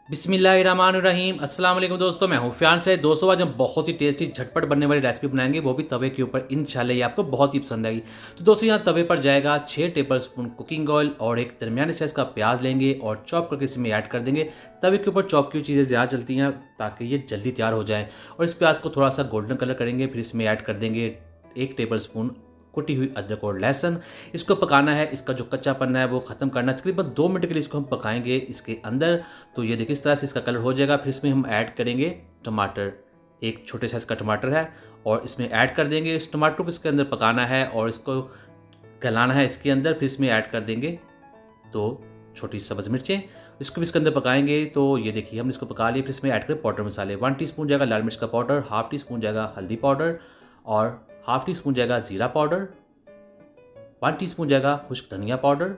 बिस्मिल्लाहिर्रहमानिर्रहीम। अस्सलाम वालेकुम दोस्तों, मैं हूँ फियाज से। दोस्तों आज हम बहुत ही टेस्टी झटपट बनने वाली रेसिपी बनाएंगे, वो भी तवे के ऊपर। इंशाल्लाह ये आपको बहुत ही पसंद आएगी। तो दोस्तों यहाँ तवे पर जाएगा 6 टेबलस्पून कुकिंग ऑयल और एक दरमियाने साइज़ का प्याज लेंगे और चॉप करके इसमें ऐड कर देंगे। तवे के ऊपर चॉप की चीज़ें ज़्यादा चलती हैं ताकि ये जल्दी तैयार हो जाए। और इस प्याज को थोड़ा सा गोल्डन कलर करेंगे, फिर इसमें ऐड कर देंगे 1 टेबलस्पून कुटी हुई अदरक और लहसुन। इसको पकाना है, इसका जो कच्चापन है वो ख़त्म करना है। तकरीबन 2 मिनट के लिए इसको हम पकाएंगे इसके अंदर। तो ये देखिए इस तरह से इसका कलर हो जाएगा। फिर इसमें हम ऐड करेंगे टमाटर, एक छोटे साइज़ का टमाटर है और इसमें ऐड कर देंगे। इस टमाटर को इसके अंदर पकाना है और इसको गलाना है इसके अंदर। फिर इसमें ऐड कर देंगे 2 छोटी सब्ज़ मिर्चें, इसको भी इसके अंदर पकाएंगे। तो ये देखिए हमने इसको पका लिया। फिर इसमें ऐड करें पाउडर मसाले। 1 टीस्पून जाएगा लाल मिर्च का पाउडर, हाफ़ टी स्पून जाएगा हल्दी पाउडर और हाफ़ टी स्पून जाएगा ज़ीरा पाउडर, 1 टीस्पून जाएगा खुश्क धनिया पाउडर,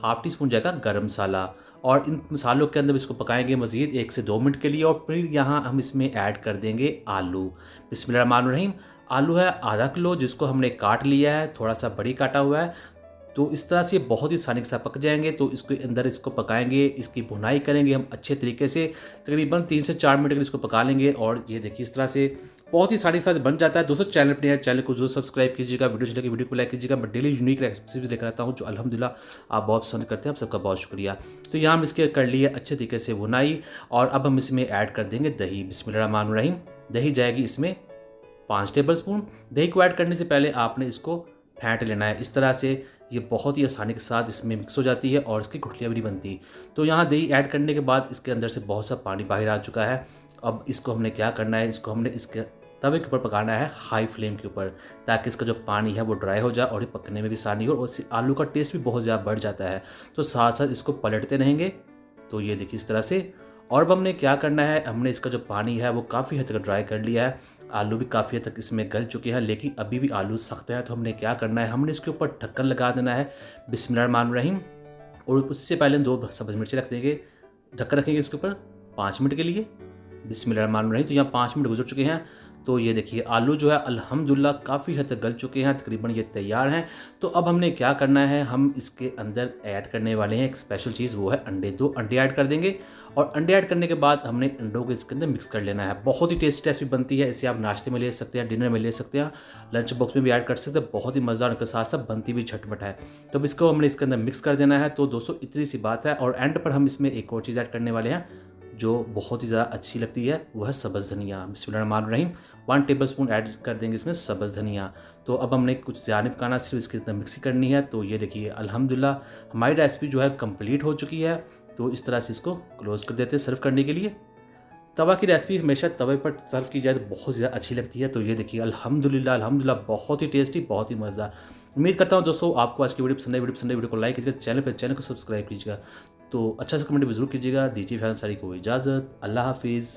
हाफ़ टी स्पून जाएगा गरम मसाला। और इन मसालों के अंदर इसको पकाएंगे मज़ीद 1 से 2 मिनट के लिए। और फिर यहाँ हम इसमें ऐड कर देंगे आलू। बिस्मिल्लाहिर्रहमानिर्रहीम। आलू है आधा किलो, जिसको हमने काट लिया है, थोड़ा सा बड़ी काटा हुआ है। तो इस तरह से बहुत ही आसानी के साथ पक जाएंगे। तो इसके अंदर इसको पकाएंगे, इसकी भुनाई करेंगे हम अच्छे तरीके से। तकरीबन 3 से 4 मिनट के लिए इसको पका लेंगे। और ये देखिए इस तरह से बहुत ही आसानी के साथ बन जाता है। दोस्तों चैनल पर चैनल को जरूर सब्सक्राइब कीजिएगा, वीडियो चले वीडियो को लाइक कीजिएगा। मैं डेली यूनिक रेसिपीज लेकर आता हूँ जो अल्हम्दुलिल्लाह आप बहुत पसंद करते हैं। आप सबका बहुत शुक्रिया। तो यहाँ हम इसके कर लिए अच्छे तरीके से भुनाई। और अब हम इसमें ऐड कर देंगे दही। बिस्मिल्लाहिर्रहमानिर्रहीम। दही जाएगी इसमें 5 टेबलस्पून। दही को ऐड करने से पहले आपने इसको फेंट लेना है इस तरह से। ये बहुत ही आसानी के साथ इसमें मिक्स हो जाती है और इसकी गुठलियाँ भी नहीं बनती। तो यहाँ दही ऐड करने के बाद इसके अंदर से बहुत सा पानी बाहर आ चुका है। अब इसको हमने क्या करना है, इसको हमने इसके तवे के ऊपर पकाना है हाई फ्लेम के ऊपर, ताकि इसका जो पानी है वो ड्राई हो जाए और ये पकने में भी आसानी हो। और इससे आलू का टेस्ट भी बहुत ज़्यादा बढ़ जाता है। तो साथ साथ इसको पलटते रहेंगे। तो ये देखिए इस तरह से। और अब हमने क्या करना है, हमने इसका जो पानी है वो काफ़ी हद तक ड्राई कर लिया है। आलू भी काफ़ी हद तक इसमें गल चुके हैं, लेकिन अभी भी आलू सख्त है। तो हमने क्या करना है, हमने इसके ऊपर ढक्कन लगा देना है। बिस्मिल्लाहिर्रहमानिर्रहीम। और उससे पहले 2 सब्ज़ मिर्चें रख देंगे, ढक्कन रखेंगे इसके ऊपर 5 मिनट के लिए। बिस्मिल्लाहिर्रहमानिर्रहीम। तो यहाँ 5 मिनट गुजर चुके हैं। तो ये देखिए आलू जो है अल्हम्दुलिल्लाह काफ़ी हद तक गल चुके हैं, तकरीबन ये तैयार हैं। तो अब हमने क्या करना है, हम इसके अंदर ऐड करने वाले हैं एक स्पेशल चीज़, वो है अंडे। 2 अंडे ऐड कर देंगे। और अंडे ऐड करने के बाद हमने अंडों को इसके अंदर मिक्स कर लेना है। बहुत ही टेस्टी रेसिपी बनती है। इसे आप नाश्ते में ले सकते हैं, डिनर में ले सकते हैं, लंच बॉक्स में भी ऐड कर सकते हैं। बहुत ही मज़ेदार के साथ साथ बनती भी झटपट है। तो अब इसको हमने इसके अंदर मिक्स कर देना है। तो दोस्तों इतनी सी बात है। और एंड पर हम इसमें एक और चीज़ ऐड करने वाले हैं जो बहुत ही ज़्यादा अच्छी लगती है, वो है सब्ज़ धनिया। बिस्मिल्लाहिर्रहमानिर्रहीम। 1 टेबलस्पून ऐड कर देंगे इसमें सब्ज़ धनिया। तो अब हमने कुछ ज़्यादा नहीं पकाना, सिर्फ इसके अंदर मिक्सी करनी है। तो ये देखिए अल्हम्दुलिल्लाह हमारी रेसिपी जो है कंप्लीट हो चुकी है। तो इस तरह से इसको क्लोज़ कर देते हैं सर्व करने के लिए। तवा की रेसिपी हमेशा तवे पर सर्व की जाए तो बहुत ज़्यादा अच्छी लगती है। तो ये देखिए अल्हम्दुलिल्लाह बहुत ही टेस्टी, बहुत ही मज़ेदार। उम्मीद करता हूँ दोस्तों आपको आज की वीडियो पसंद है। वीडियो को लाइक कीजिएगा, चैनल को सब्सक्राइब कीजिएगा। तो अच्छा सा कमेंट भी जरूर कीजिएगा। दीजिए फियाज अंसारी को इजाज़त। अल्लाह हाफिज़।